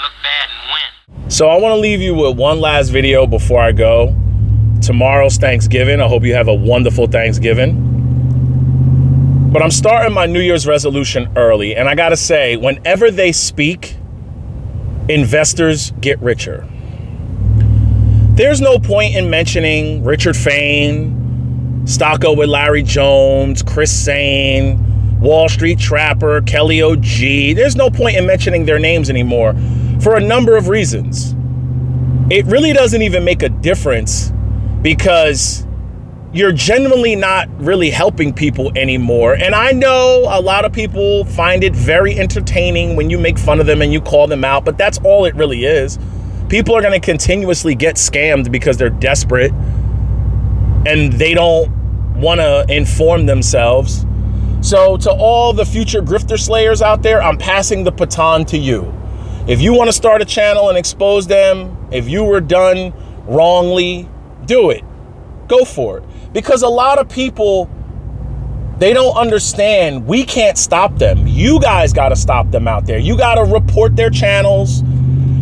look bad and win. So I want to leave you with one last video before I go. Tomorrow's Thanksgiving. I hope you have a wonderful Thanksgiving. But I'm starting my New Year's resolution early. And I got to say, whenever they speak, investors get richer. There's no point in mentioning Richard Fain, Stocko with Larry Jones, Chris Sane, Wall Street Trapper, Kelly OG. There's no point in mentioning their names anymore for a number of reasons. It really doesn't even make a difference because you're genuinely not really helping people anymore. And I know a lot of people find it very entertaining when you make fun of them and you call them out, but that's all it really is. People are going to continuously get scammed because they're desperate and they don't want to inform themselves. So to all the future grifter slayers out there, I'm passing the baton to you. If you want to start a channel and expose them, if you were done wrongly, do it. Go for it. Because a lot of people, they don't understand. We can't stop them. You guys got to stop them out there. You got to report their channels.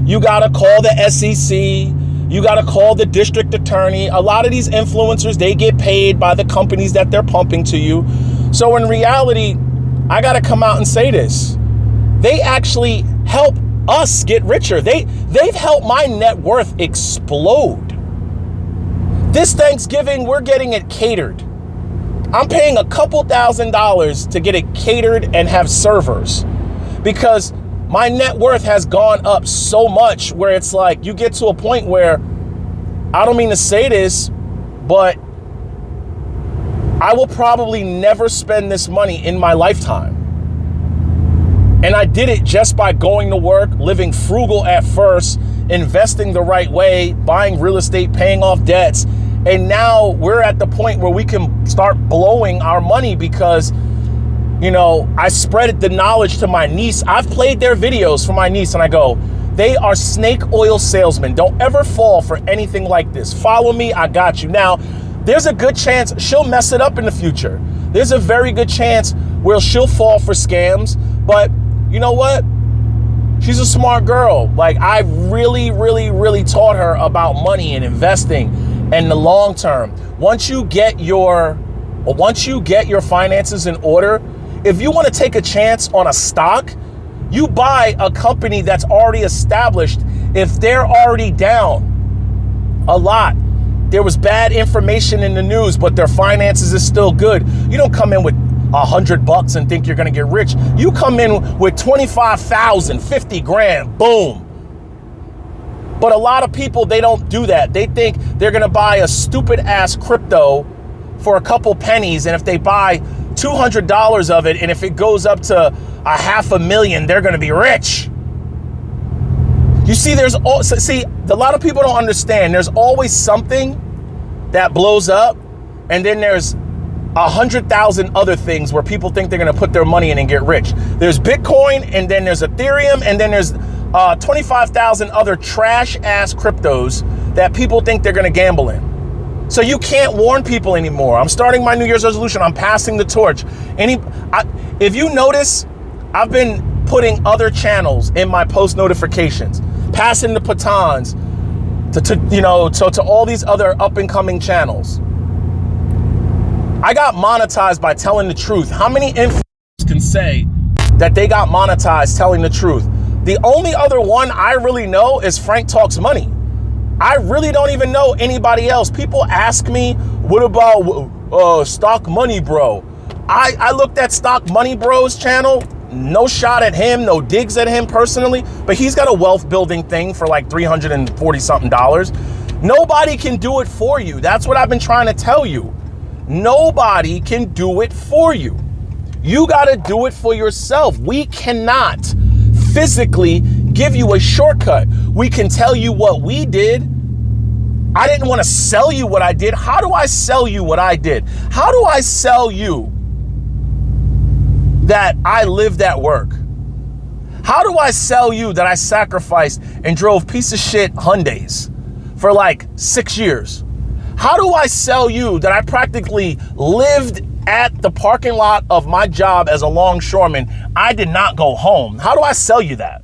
You got to call the SEC. You got to call the district attorney. A lot of these influencers, they get paid by the companies that they're pumping to you. So in reality, I got to come out and say this. They actually help us get richer. They've helped my net worth explode. This Thanksgiving, we're getting it catered. I'm paying a couple $1,000s to get it catered and have servers because my net worth has gone up so much where it's like you get to a point where, I don't mean to say this, but I will probably never spend this money in my lifetime. And I did it just by going to work, living frugal at first, investing the right way, buying real estate, paying off debts. And now we're at the point where we can start blowing our money because, you know, I spread the knowledge to my niece. I've played their videos for my niece and I go, they are snake oil salesmen. Don't ever fall for anything like this. Follow me, I got you. Now, there's a good chance she'll mess it up in the future. There's a very good chance where she'll fall for scams. But you know what? She's a smart girl. Like, I really, really, really taught her about money and investing and the long term. Once you get your finances in order, if you want to take a chance on a stock, you buy a company that's already established. If they're already down a lot, there was bad information in the news, but their finances is still good. You don't come in with $100 and think you're going to get rich. You come in with 25,000, 50 grand, boom. But a lot of people, they don't do that. They think they're going to buy a stupid ass crypto for a couple pennies. And if they buy $200 of it, and if it goes up to $500,000, they're going to be rich. You see, a lot of people don't understand. There's always something that blows up. And then there's 100,000 other things where people think they're going to put their money in and get rich. There's Bitcoin, and then there's Ethereum, and then there's 25,000 other trash ass cryptos that people think they're going to gamble in. So you can't warn people anymore. I'm starting my New Year's resolution. I'm passing the torch. If you notice, I've been putting other channels in my post notifications, passing the batons to all these other up and coming channels. I got monetized by telling the truth. How many influencers can say that they got monetized telling the truth? The only other one I really know is Frank Talks Money. I really don't even know anybody else. People ask me, what about Stock Money Bro? I looked at Stock Money Bro's channel. No shot at him, no digs at him personally, but he's got a wealth building thing for like $340 something. Nobody can do it for you. That's what I've been trying to tell you. Nobody can do it for you. You got to do it for yourself. We cannot physically give you a shortcut. We can tell you what we did. I didn't want to sell you what I did. How do I sell you what I did? How do I sell you that I lived at work? How do I sell you that I sacrificed and drove piece of shit Hyundais for like 6 years? How do I sell you that I practically lived at the parking lot of my job as a longshoreman? I did not go home. How do I sell you that?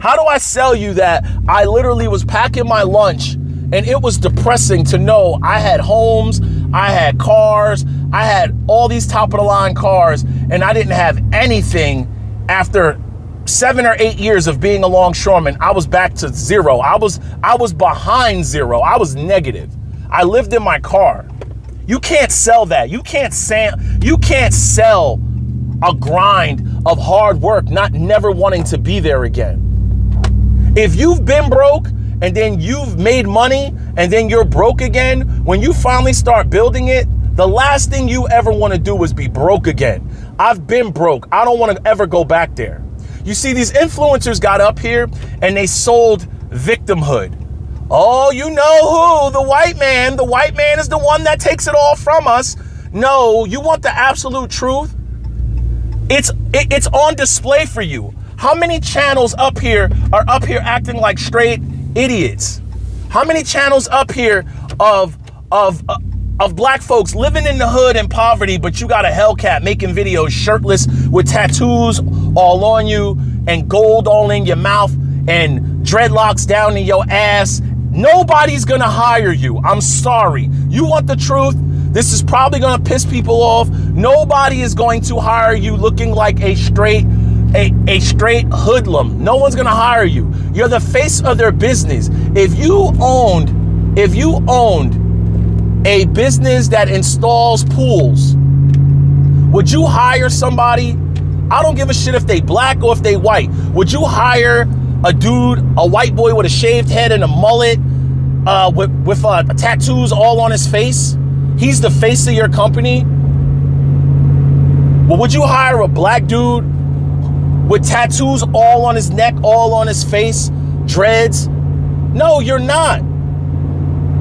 How do I sell you that I literally was packing my lunch and it was depressing to know I had homes, I had cars, I had all these top of the line cars, and I didn't have anything after 7 or 8 years of being a longshoreman? I was back to zero. I was behind zero. I was negative. I lived in my car. You can't sell that. You can't sell a grind of hard work, not never wanting to be there again. If you've been broke and then you've made money and then you're broke again, when you finally start building it, the last thing you ever want to do is be broke again. I've been broke. I don't want to ever go back there. You see, these influencers got up here and they sold victimhood. Oh, you know who? The white man. The white man is the one that takes it all from us. No, you want the absolute truth? It's on display for you. How many channels up here are up here acting like straight idiots? How many channels up here of black folks living in the hood and poverty, but you got a Hellcat making videos shirtless with tattoos all on you and gold all in your mouth and dreadlocks down in your ass? Nobody's gonna hire you. I'm sorry. You want the truth? This is probably gonna piss people off. Nobody is going to hire you looking like a straight hoodlum. No one's gonna hire you. You're the face of their business. If you owned a business that installs pools, would you hire somebody? I don't give a shit if they black or if they white. Would you hire a dude, a white boy with a shaved head and a mullet, with tattoos all on his face? He's the face of your company. But would you hire a black dude with tattoos all on his neck, all on his face, dreads? No, you're not.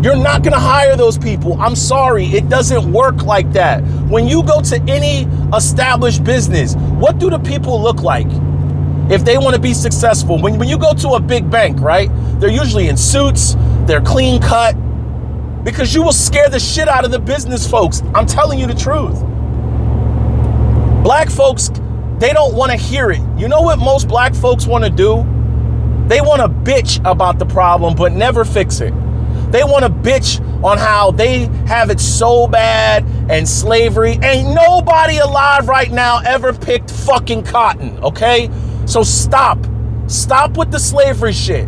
You're not gonna hire those people. I'm sorry, it doesn't work like that. When you go to any established business, what do the people look like if they want to be successful? When you go to a big bank, right? They're usually in suits, they're clean cut, because you will scare the shit out of the business folks. I'm telling you the truth. Black folks, they don't want to hear it. You know what most black folks want to do? They want to bitch about the problem, but never fix it. They want to bitch on how they have it so bad and slavery. Ain't nobody alive right now ever picked fucking cotton, okay? So stop. Stop with the slavery shit.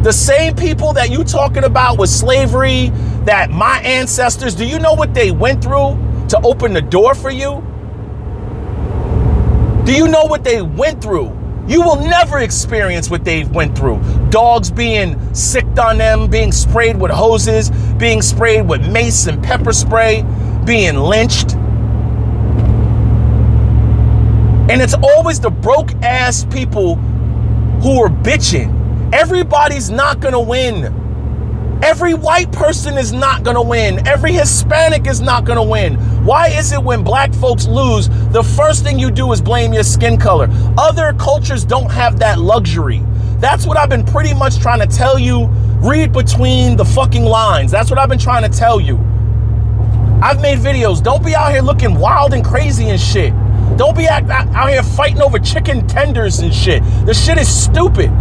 The same people that you talking about with slavery, that my ancestors, do you know what they went through to open the door for you? Do you know what they went through? You will never experience what they went through. Dogs being sicked on them, being sprayed with hoses, being sprayed with mace and pepper spray, being lynched. And it's always the broke ass people who are bitching. Everybody's not gonna win. Every white person is not gonna win. Every Hispanic is not gonna win. Why is it when black folks lose, the first thing you do is blame your skin color? Other cultures don't have that luxury. That's what I've been pretty much trying to tell you. Read between the fucking lines. That's what I've been trying to tell you. I've made videos. Don't be out here looking wild and crazy and shit. Don't be out here fighting over chicken tenders and shit. This shit is stupid.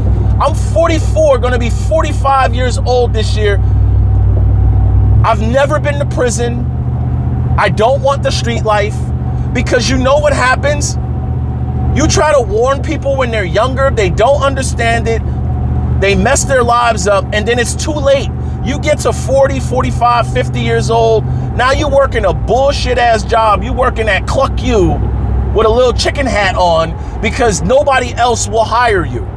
I'm 44, gonna be 45 years old this year. I've never been to prison. I don't want the street life, because you know what happens? You try to warn people when they're younger, they don't understand it, they mess their lives up, and then it's too late. You get to 40, 45, 50 years old, now you're working a bullshit ass job. You working at Cluck You with a little chicken hat on because nobody else will hire you.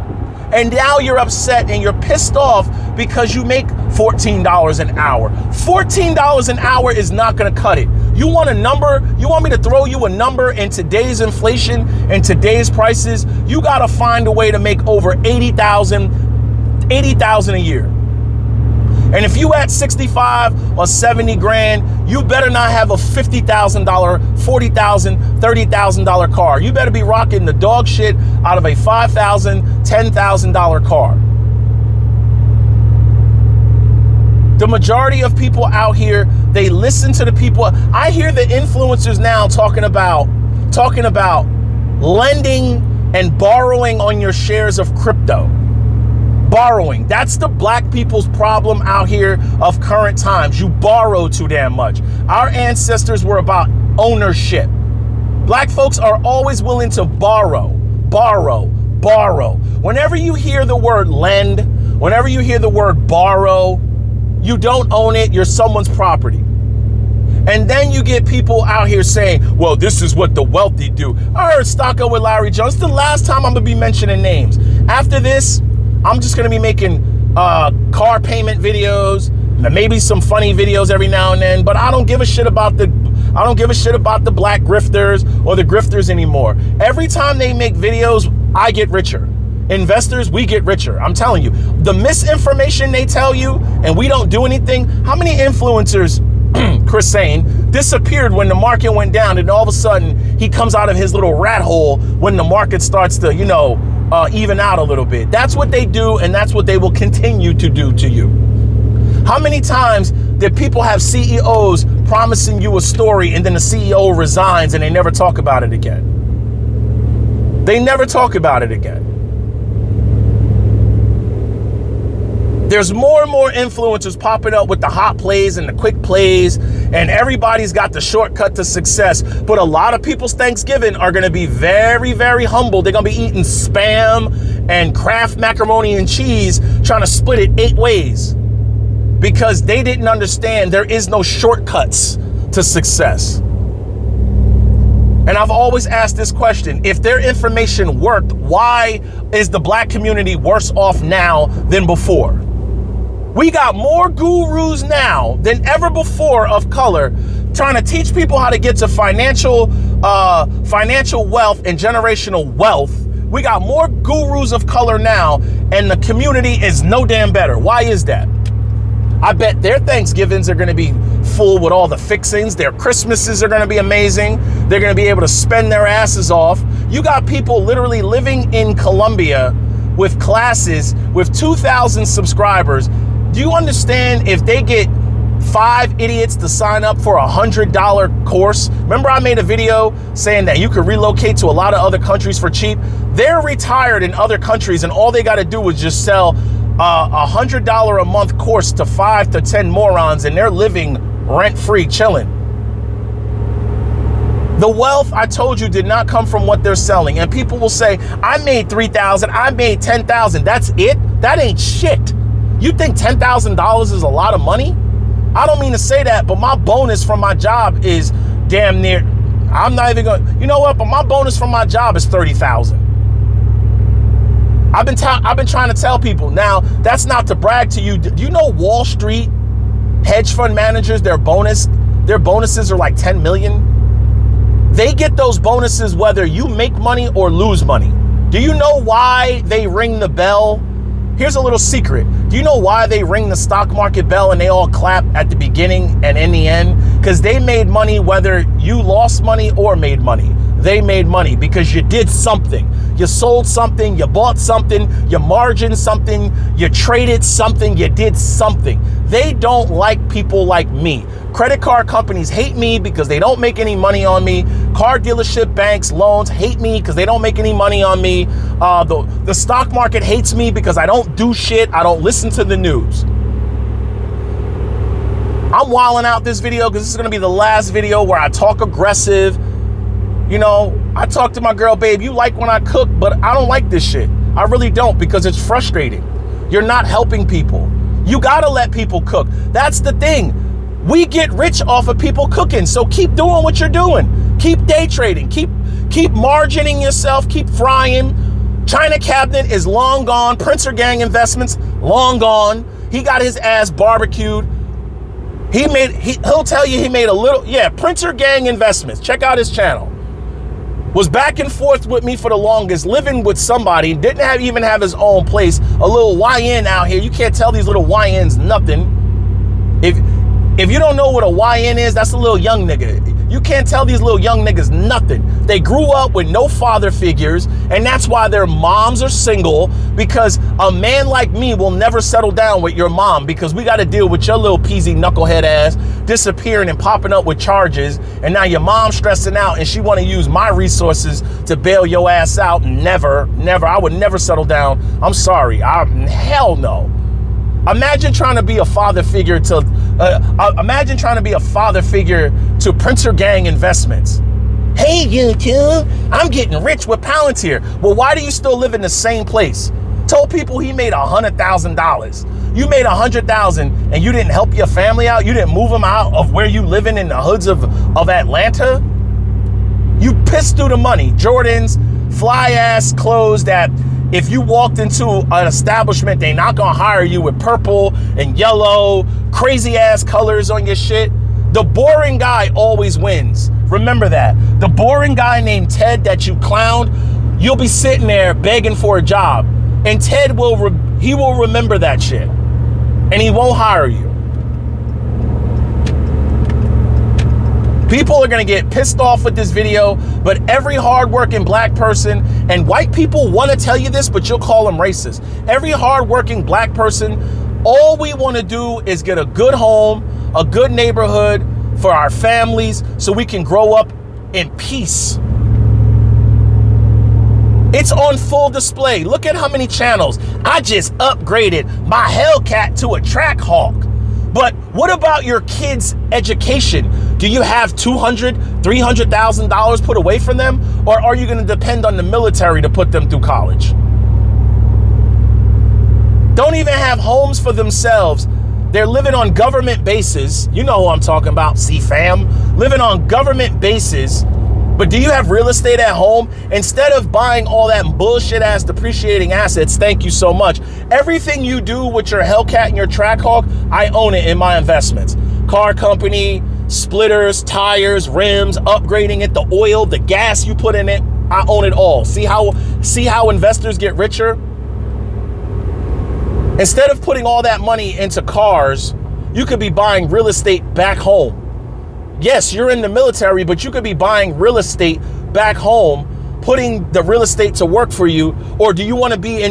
And now you're upset and you're pissed off because you make $14 an hour. $14 an hour is not gonna cut it. You want a number? You want me to throw you a number in today's inflation and today's prices? You gotta find a way to make over $80,000 a year. And if you at 65 or 70 grand, you better not have a $50,000, $40,000, $30,000 car. You better be rocking the dog shit out of a $5,000, $10,000 car. The majority of people out here, they listen to the people. I hear the influencers now talking about lending and borrowing on your shares of crypto. Borrowing. That's the black people's problem out here of current times. You borrow too damn much. Our ancestors were about ownership. Black folks are always willing to borrow. Whenever you hear the word lend, whenever you hear the word borrow, you don't own it, you're someone's property. And then you get people out here saying, well, this is what the wealthy do. I heard Stocko with Larry Jones. The last time I'm gonna be mentioning names. After this, I'm just gonna be making car payment videos, maybe some funny videos every now and then, but I don't give a shit about the black grifters or the grifters anymore. Every time they make videos, I get richer. Investors, we get richer. I'm telling you, the misinformation they tell you and we don't do anything. How many influencers, Chris Sane, disappeared when the market went down, and all of a sudden he comes out of his little rat hole when the market starts to, even out a little bit. That's what they do, and that's what they will continue to do to you. How many times did people have CEOs promising you a story and then the CEO resigns and they never talk about it again? They never talk about it again. There's more and more influencers popping up with the hot plays and the quick plays, and everybody's got the shortcut to success. But a lot of people's Thanksgiving are going to be very, very humble. They're going to be eating Spam and Kraft macaroni and cheese, trying to split it 8 ways because they didn't understand there is no shortcuts to success. And I've always asked this question: if their information worked, why is the black community worse off now than before? We got more gurus now than ever before of color trying to teach people how to get to financial wealth and generational wealth. We got more gurus of color now, and the community is no damn better. Why is that? I bet their Thanksgivings are going to be full with all the fixings. Their Christmases are going to be amazing. They're going to be able to spend their asses off. You got people literally living in Colombia with classes with 2,000 subscribers. Do you understand if they get 5 idiots to sign up for $100 course? Remember I made a video saying that you could relocate to a lot of other countries for cheap? They're retired in other countries, and all they got to do is just sell $100 a month course to 5 to 10 morons, and they're living rent-free, chilling. The wealth, I told you, did not come from what they're selling. And people will say, I made $3,000, I made $10,000. That's it? That ain't shit. You think $10,000 is a lot of money? I don't mean to say that, but my bonus from my job is damn near, I'm not even going, you know what? But my bonus from my job is $30,000. I've been trying to tell people. Now, that's not to brag to you. Do you know Wall Street hedge fund managers, their bonuses are like 10 million? They get those bonuses whether you make money or lose money. Do you know why they ring the bell? Here's a little secret. Do you know why they ring the stock market bell and they all clap at the beginning and in the end? Because they made money whether you lost money or made money. They made money because you did something. You sold something, you bought something, you margined something, you traded something, you did something. They don't like people like me. Credit card companies hate me because they don't make any money on me. Car dealership, banks, loans hate me because they don't make any money on me. The stock market hates me because I don't do shit. I don't listen to the news. I'm wilding out this video because this is going to be the last video where I talk aggressive. You know, I talk to my girl, babe, you like when I cook, but I don't like this shit. I really don't, because it's frustrating. You're not helping people. You gotta let people cook. That's the thing. We get rich off of people cooking. So keep doing what you're doing. Keep day trading. Keep margining yourself. Keep frying. China Cabinet is long gone. Princer Gang Investments, long gone. He got his ass barbecued. He'll tell you he made a little, Princer Gang Investments. Check out his channel. Was back and forth with me for the longest, living with somebody, didn't even have his own place, a little YN out here. You can't tell these little YNs nothing. If you don't know what a YN is, that's a little young nigga. You can't tell these little young niggas nothing. They grew up with no father figures, and that's why their moms are single, because a man like me will never settle down with your mom, because we got to deal with your little peasy knucklehead ass disappearing and popping up with charges, and now your mom's stressing out and she want to use my resources to bail your ass out. Never, I would never settle down. I'm sorry. Hell no. Imagine trying to be a father figure to Printer Gang Investments. Hey, YouTube, I'm getting rich with Palantir. Well, why do you still live in the same place? Told people he made $100,000. You made $100,000 and you didn't help your family out. You didn't move them out of where you living in the hoods of Atlanta. You pissed through the money. Jordans, fly ass clothes that if you walked into an establishment, they not gonna hire you with purple and yellow, crazy ass colors on your shit. The boring guy always wins. Remember that. The boring guy named Ted that you clowned, you'll be sitting there begging for a job. And Ted will remember that shit. And he won't hire you. People are gonna get pissed off with this video, but every hardworking black person, and white people wanna tell you this, but you'll call them racist. Every hardworking black person, all we wanna do is get a good home, a good neighborhood for our families so we can grow up in peace. It's on full display. Look at how many channels. I just upgraded my Hellcat to a Trackhawk. But what about your kids' education? Do you have $200,000, $300,000 put away from them? Or are you gonna depend on the military to put them through college? Don't even have homes for themselves. They're living on government bases. You know who I'm talking about, CFAM. Living on government bases. But do you have real estate at home? Instead of buying all that bullshit ass depreciating assets, thank you so much. Everything you do with your Hellcat and your Trackhawk, I own it in my investments. Car company, splitters, tires, rims, upgrading it, the oil, the gas you put in it, I own it all. See how investors get richer? Instead of putting all that money into cars, you could be buying real estate back home. Yes, you're in the military, but you could be buying real estate back home, putting the real estate to work for you. Or do you want to be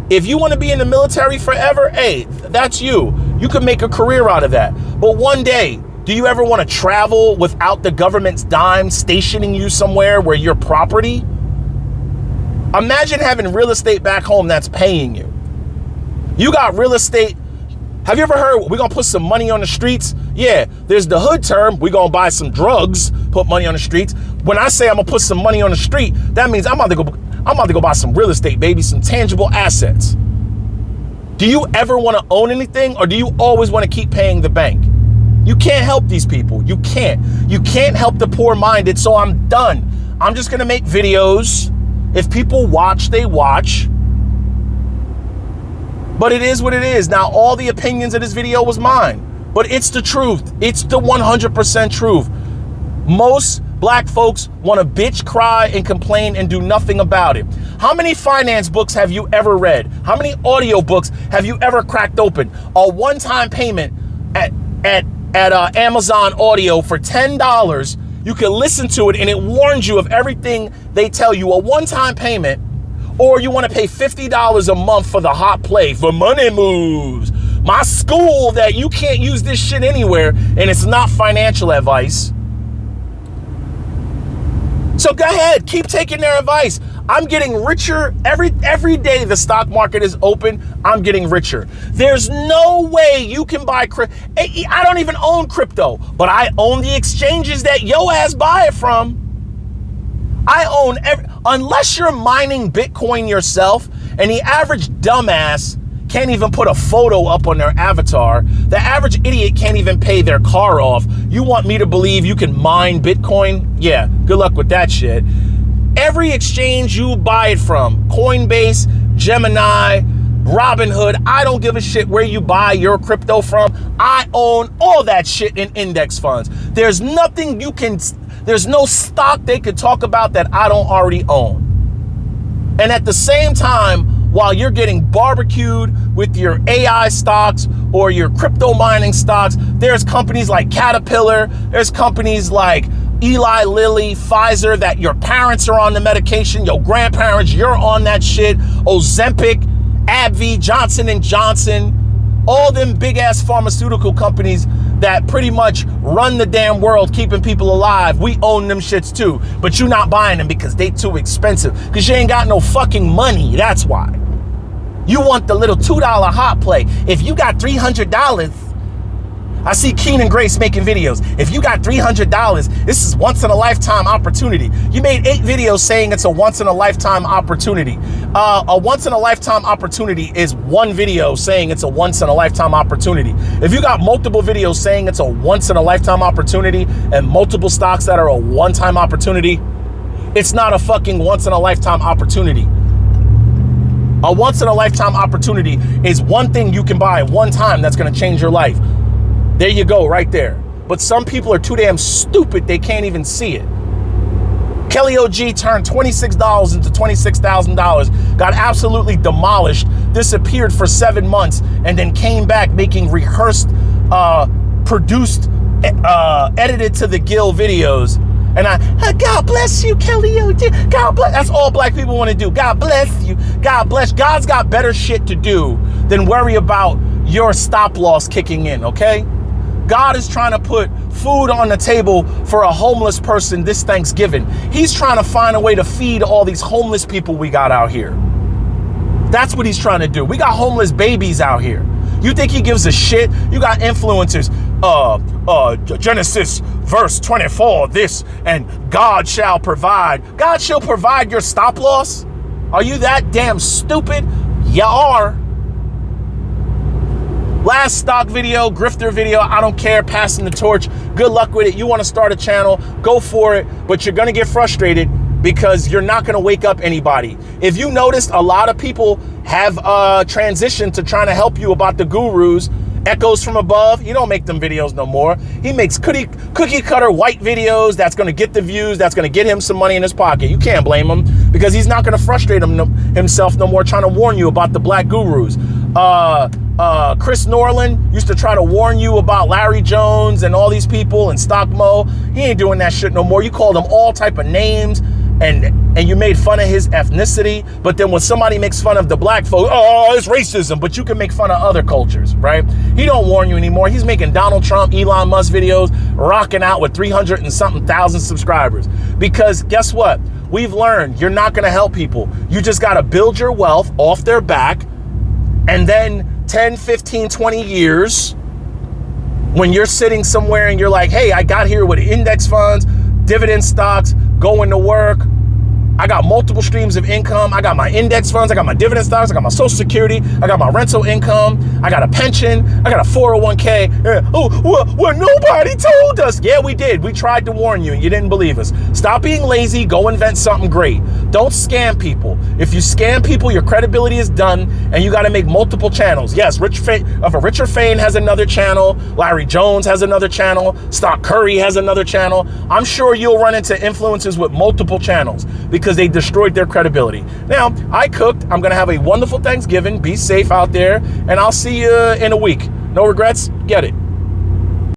if you want to be in the military forever, hey, that's you. You could make a career out of that. But one day, do you ever want to travel without the government's dime stationing you somewhere where you're property? Imagine having real estate back home that's paying you. You got real estate. Have you ever heard, we're gonna put some money on the streets? Yeah, there's the hood term, we're gonna buy some drugs, put money on the streets. When I say I'm gonna put some money on the street, that means I'm about to go buy some real estate, baby, some tangible assets. Do you ever wanna own anything, or do you always wanna keep paying the bank? You can't help these people, you can't. You can't help the poor-minded, so I'm done. I'm just gonna make videos. If people watch, they watch. But it is what it is. Now, all the opinions of this video was mine, but it's the truth. It's the 100% truth. Most black folks want to bitch, cry, and complain and do nothing about it. How many finance books have you ever read? How many audio books have you ever cracked open? A one-time payment at Amazon Audio for $10, you can listen to it and it warns you of everything they tell you. A one-time payment. Or you want to pay $50 a month for the hot play, for Money Moves, my school that you can't use this shit anywhere, and it's not financial advice. So go ahead, keep taking their advice. I'm getting richer every day the stock market is open. I'm getting richer. There's no way you can buy crypto. I don't even own crypto, but I own the exchanges that yo ass buy it from. I own unless you're mining Bitcoin yourself, and the average dumbass can't even put a photo up on their avatar. The average idiot can't even pay their car off. You want me to believe you can mine Bitcoin? Yeah, good luck with that shit. Every exchange you buy it from, Coinbase, Gemini, Robinhood, I don't give a shit where you buy your crypto from. I own all that shit in index funds. There's no stock they could talk about that I don't already own. And at the same time, while you're getting barbecued with your AI stocks or your crypto mining stocks, there's companies like Caterpillar, there's companies like Eli Lilly, Pfizer, that your parents are on the medication, your grandparents, you're on that shit, Ozempic, AbbVie, Johnson & Johnson, all them big ass pharmaceutical companies that pretty much run the damn world keeping people alive. We own them shits too, but you not buying them because they too expensive, because you ain't got no fucking money. That's why. You want the little $2 hot play. If you got $300, I see Keenan Grace making videos. If you got $300, this is once in a lifetime opportunity. You made 8 videos saying it's a once in a lifetime opportunity. A once in a lifetime opportunity is one video saying it's a once in a lifetime opportunity. If you got multiple videos saying it's a once in a lifetime opportunity and multiple stocks that are a one-time opportunity, it's not a fucking once in a lifetime opportunity. A once in a lifetime opportunity is one thing you can buy one time that's going to change your life. There you go, right there. But some people are too damn stupid, they can't even see it. Kelly OG turned $26 into $26,000, got absolutely demolished, disappeared for 7 months, and then came back making rehearsed, produced, edited to the Gill videos. And God bless you, Kelly OG. God bless. That's all black people want to do. God bless you. God bless. God's got better shit to do than worry about your stop loss kicking in, okay? God is trying to put food on the table for a homeless person this Thanksgiving. He's trying to find a way to feed all these homeless people we got out here. That's what he's trying to do. We got homeless babies out here. You think he gives a shit? You got influencers, Genesis verse 24, this, and God shall provide. God shall provide your stop loss? Are you that damn stupid? You are. Last stock video, grifter video, I don't care, passing the torch. Good luck with it. You want to start a channel, go for it, but you're going to get frustrated because you're not going to wake up anybody. If you noticed, a lot of people have transitioned to trying to help you about the gurus. Echoes from Above, he don't make them videos no more. He makes cookie cutter white videos that's going to get the views, that's going to get him some money in his pocket. You can't blame him because he's not going to frustrate himself no more trying to warn you about the black gurus. Chris Norland used to try to warn you about Larry Jones and all these people and Stockmo. He ain't doing that shit no more. You called him all type of names and you made fun of his ethnicity. But then when somebody makes fun of the black folk, oh, it's racism. But you can make fun of other cultures, right? He don't warn you anymore. He's making Donald Trump, Elon Musk videos, rocking out with 300 and something thousand subscribers. Because guess what? We've learned you're not going to help people. You just got to build your wealth off their back. And then 10, 15, 20 years, when you're sitting somewhere and you're like, hey, I got here with index funds, dividend stocks, going to work. I got multiple streams of income. I got my index funds. I got my dividend stocks. I got my Social Security. I got my rental income. I got a pension. I got a 401k. Well, nobody told us. Yeah, we did. We tried to warn you and you didn't believe us. Stop being lazy. Go invent something great. Don't scam people. If you scam people, your credibility is done and you got to make multiple channels. Yes, Richard Fain has another channel. Larry Jones has another channel. Stock Curry has another channel. I'm sure you'll run into influencers with multiple channels because they destroyed their credibility. Now, I cooked. I'm going to have a wonderful Thanksgiving. Be safe out there, and I'll see you in a week. No regrets. Get it.